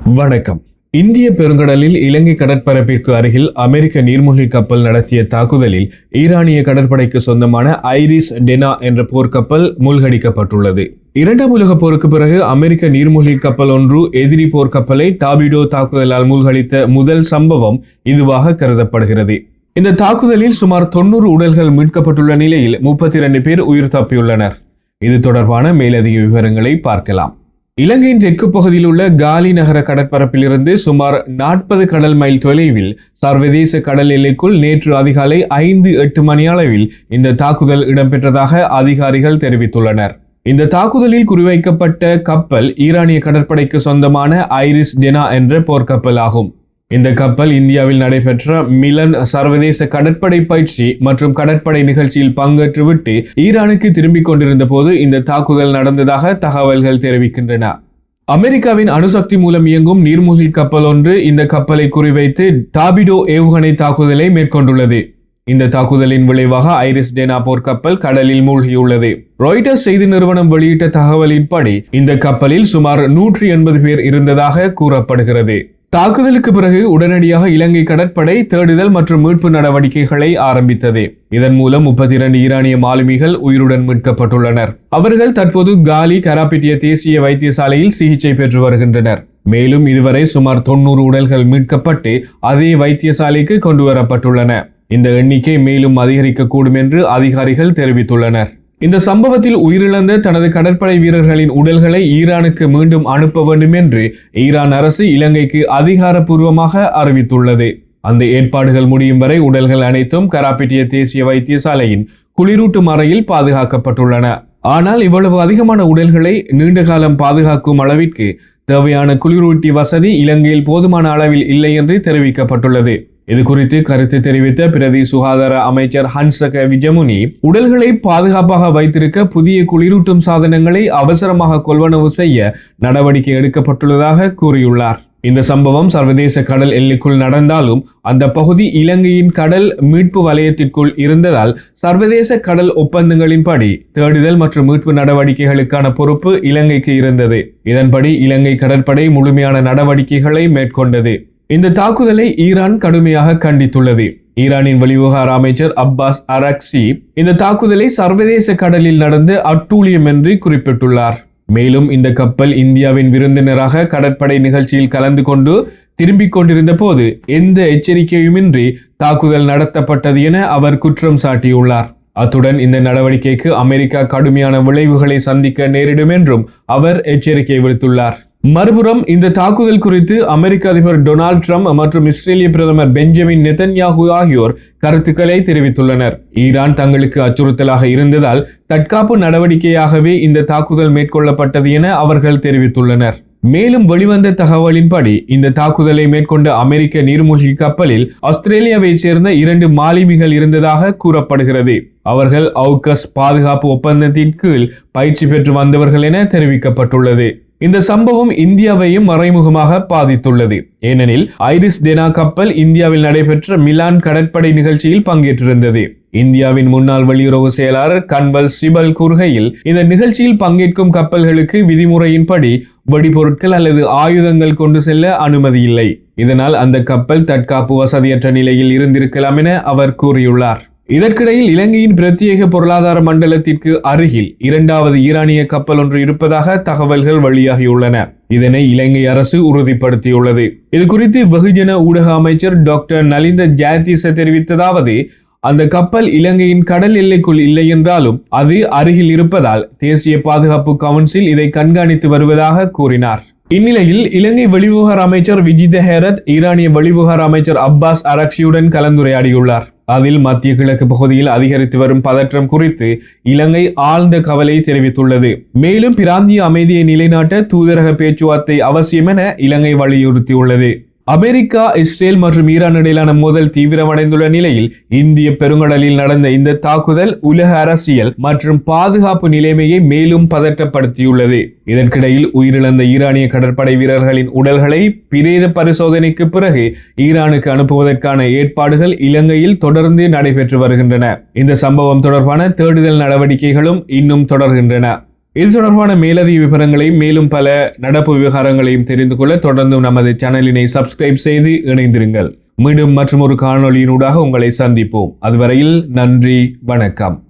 வணக்கம். இந்திய பெருங்கடலில் இலங்கை கடற்பரப்பிற்கு அருகில் அமெரிக்க நீர்மூழ்கி கப்பல் நடத்திய தாக்குதலில் ஈரானிய கடற்படைக்கு சொந்தமான ஐரிஸ் டெனா என்ற போர்க்கப்பல் மூழ்கடிக்கப்பட்டுள்ளது. இரண்டாம் உலக போருக்கு பிறகு அமெரிக்க நீர்மூழ்கி கப்பல் ஒன்று எதிரி போர்க்கப்பலை டார்பிடோ தாக்குதலால் மூழ்கடித்த முதல் சம்பவம் இதுவாக கருதப்படுகிறது. இந்த தாக்குதலில் சுமார் 90 உடல்கள் மீட்கப்பட்டுள்ள நிலையில் 32 பேர் உயிர் தப்பியுள்ளனர். இது தொடர்பான மேலதிக விவரங்களை பார்க்கலாம். இலங்கையின் தெற்கு பகுதியில் உள்ள காலி நகர கடற்பரப்பிலிருந்து சுமார் 40 கடல் மைல் தொலைவில் சர்வதேச கடல் எல்லைக்குள் நேற்று அதிகாலை 5-8 மணி அளவில் இந்த தாக்குதல் இடம்பெற்றதாக அதிகாரிகள் தெரிவித்துள்ளனர். இந்த தாக்குதலில் குறிவைக்கப்பட்ட கப்பல் ஈரானிய கடற்படைக்கு சொந்தமான ஐரிஸ் டெனா என்ற போர்க்கப்பல் ஆகும். இந்த கப்பல் இந்தியாவில் நடைபெற்ற மிலன் சர்வதேச கடற்படை பயிற்சி மற்றும் கடற்படை நிகழ்ச்சியில் பங்கேற்றுவிட்டு ஈரானுக்கு திரும்பிக் கொண்டிருந்த போது இந்த தாக்குதல் நடந்ததாக தகவல்கள் தெரிவிக்கின்றன. அமெரிக்காவின் அணுசக்தி மூலம் இயங்கும் நீர்மூழ்கி கப்பல் ஒன்று இந்த கப்பலை குறிவைத்து டார்பிடோ ஏவுகணை தாக்குதலை மேற்கொண்டுள்ளது. இந்த தாக்குதலின் விளைவாக ஐரிஸ் டெனா போர்க்கப்பல் கடலில் மூழ்கியுள்ளது. ராய்ட்டர்ஸ் செய்தி நிறுவனம் வெளியிட்ட தகவலின்படி இந்த கப்பலில் சுமார் 180 பேர் இருந்ததாக கூறப்படுகிறது. தாக்குதலுக்கு பிறகு உடனடியாக இலங்கை கடற்படை தேடுதல் மற்றும் மீட்பு நடவடிக்கைகளை ஆரம்பித்தது. இதன் மூலம் 32 ஈரானிய மாலுமிகள் உயிருடன் மீட்கப்பட்டுள்ளனர். அவர்கள் தற்போது காலி கராபிட்டிய தேசிய வைத்தியசாலையில் சிகிச்சை பெற்று வருகின்றனர். மேலும் இதுவரை சுமார் 90 உடல்கள் மீட்கப்பட்டு அதே வைத்தியசாலைக்கு கொண்டு வரப்பட்டுள்ளன. இந்த எண்ணிக்கை மேலும் அதிகரிக்கக்கூடும் என்று அதிகாரிகள் தெரிவித்துள்ளனர். இந்த சம்பவத்தில் உயிரிழந்த தனது கடற்படை வீரர்களின் உடல்களை ஈரானுக்கு மீண்டும் அனுப்ப வேண்டும் என்று ஈரான் அரசு இலங்கைக்கு அதிகாரப்பூர்வமாக அறிவித்துள்ளது. அந்த ஏற்பாடுகள் முடியும் வரை உடல்கள் அனைத்தும் கராபிட்டிய தேசிய வைத்தியசாலையின் குளிரூட்டும் அறையில் பாதுகாக்கப்பட்டுள்ளன. ஆனால் இவ்வளவு அதிகமான உடல்களை நீண்ட காலம் பாதுகாக்கும் அளவிற்கு தேவையான குளிரூட்டி வசதி இலங்கையில் போதுமான அளவில் இல்லை என்று தெரிவிக்கப்பட்டுள்ளது. இது குறித்து கருத்து தெரிவித்த பிரதி சுகாதார அமைச்சர் ஹன்சக விஜமுனி உடல்களை பாதுகாப்பாக வைத்திருக்க புதிய குளிரூட்டும் சாதனங்களை அவசரமாக கொள்வனவு செய்ய நடவடிக்கை எடுக்கப்பட்டுள்ளதாக கூறியுள்ளார். இந்த சம்பவம் சர்வதேச கடல் எல்லைக்குள் நடந்தாலும் அந்த பகுதி இலங்கையின் கடல் மீட்பு வலயத்திற்குள் இருந்ததால் சர்வதேச கடல் ஒப்பந்தங்களின்படி தேடுதல் மற்றும் மீட்பு நடவடிக்கைகளுக்கான பொறுப்பு இலங்கைக்கு இருந்தது. இதன்படி இலங்கை கடற்படை முழுமையான நடவடிக்கைகளை மேற்கொண்டது. இந்த தாக்குதலை ஈரான் கடுமையாக கண்டித்துள்ளது. ஈரானின் வெளிவிவகார அமைச்சர் அப்பாஸ் அரக்சி இந்த தாக்குதலை சர்வதேச கடலில் நடந்த அட்டூழியம் என்று குறிப்பிட்டுள்ளார். மேலும் இந்த கப்பல் இந்தியாவின் விருந்தினராக கடற்படை நிகழ்ச்சியில் கலந்து கொண்டு திரும்பிக் கொண்டிருந்த போது எந்த எச்சரிக்கையுமின்றி தாக்குதல் நடத்தப்பட்டது என அவர் குற்றம் சாட்டியுள்ளார். அத்துடன் இந்த நடவடிக்கைக்கு அமெரிக்கா கடுமையான விளைவுகளை சந்திக்க நேரிடும் என்றும் அவர் எச்சரிக்கை விடுத்துள்ளார். மறுபுறம் இந்த தாக்குதல் குறித்து அமெரிக்க அதிபர் டொனால்ட் ட்ரம்ப் மற்றும் இஸ்ரேலிய பிரதமர் பெஞ்சமின் நெதன்யாகு ஆகியோர் கருத்துக்களை தெரிவித்துள்ளனர். ஈரான் தங்களுக்கு அச்சுறுத்தலாக இருந்ததால் தற்காப்பு நடவடிக்கையாகவே இந்த தாக்குதல் மேற்கொள்ளப்பட்டது என அவர்கள் தெரிவித்துள்ளனர். மேலும் வெளிவந்த தகவலின்படி இந்த தாக்குதலை மேற்கொண்ட அமெரிக்க நீர்மூழ்கி கப்பலில் ஆஸ்திரேலியாவை சேர்ந்த 2 மாலுமிகள் இருந்ததாக கூறப்படுகிறது. அவர்கள் அவுகஸ் பாதுகாப்பு ஒப்பந்தத்தின் கீழ் பயிற்சி பெற்று வந்தவர்கள் என தெரிவிக்கப்பட்டுள்ளது. இந்த சம்பவம் இந்தியாவையும் மறைமுகமாக பாதித்துள்ளது. ஏனெனில் ஐரிஸ் டெனா கப்பல் இந்தியாவில் நடைபெற்ற மிலான் கடற்படை நிகழ்ச்சியில் பங்கேற்றிருந்தது. இந்தியாவின் முன்னாள் வெளியுறவு செயலாளர் கன்வல் சிபல் கூறுகையில் இந்த நிகழ்ச்சியில் பங்கேற்கும் கப்பல்களுக்கு விதிமுறையின்படி வெடிபொருட்கள் அல்லது ஆயுதங்கள் கொண்டு செல்ல அனுமதி இல்லை. இதனால் அந்த கப்பல் தற்காப்பு வசதியற்ற நிலையில் இருந்திருக்கலாம் என அவர் கூறியுள்ளார். இதற்கிடையில் இலங்கையின் பிரத்யேக பொருளாதார மண்டலத்திற்கு அருகில் 2வது ஈரானிய கப்பல் ஒன்று இருப்பதாக தகவல்கள் வெளியாகியுள்ளன. இதனை இலங்கை அரசு உறுதிப்படுத்தியுள்ளது. இது குறித்து வெகுஜன ஊடக அமைச்சர் டாக்டர் நலிந்த ஜாயதீச தெரிவித்ததாவது, அந்த கப்பல் இலங்கையின் கடல் எல்லைக்குள் இல்லை என்றாலும் அது அருகில் இருப்பதால் தேசிய பாதுகாப்பு கவுன்சில் இதை கண்காணித்து வருவதாக கூறினார். இந்நிலையில் இலங்கை வெளிவிவகார அமைச்சர் விஜித ஹேரத் ஈரானிய வெளிவிவகார அமைச்சர் அப்பாஸ் அரக்சியுடன் கலந்துரையாடியுள்ளார். அதில் மத்திய கிழக்கு பகுதியில் அதிகரித்து வரும் பதற்றம் குறித்து இலங்கை ஆழ்ந்த கவலை தெரிவித்துள்ளது. மேலும் பிராந்திய அமைதியை நிலைநாட்ட தூதரக பேச்சுவார்த்தை அவசியம் என இலங்கை வலியுறுத்தியுள்ளது. அமெரிக்கா, இஸ்ரேல் மற்றும் ஈரான் இடையிலான மோதல் தீவிரமடைந்துள்ள நிலையில் இந்திய பெருங்கடலில் நடந்த இந்த தாக்குதல் உலக அரசியல் மற்றும் பாதுகாப்பு நிலைமையை மேலும் பதற்றப்படுத்தியுள்ளது. இதற்கிடையில் உயிரிழந்த ஈரானிய கடற்படை வீரர்களின் உடல்களை பிரேத பரிசோதனைக்கு பிறகு ஈரானுக்கு அனுப்புவதற்கான ஏற்பாடுகள் இலங்கையில் தொடர்ந்து நடைபெற்று வருகின்றன. இந்த சம்பவம் தொடர்பான தேடுதல் நடவடிக்கைகளும் இன்னும் தொடர்கின்றன. இது தொடர்பான மேலதிக விவரங்களையும் மேலும் பல நடப்பு விவகாரங்களையும் தெரிந்து கொள்ள தொடர்ந்து நமது சேனலினை சப்ஸ்கிரைப் செய்து இணைந்திருங்கள். மீண்டும் மற்றும் ஒரு காணொளியினூடாக உங்களை சந்திப்போம். அதுவரையில் நன்றி, வணக்கம்.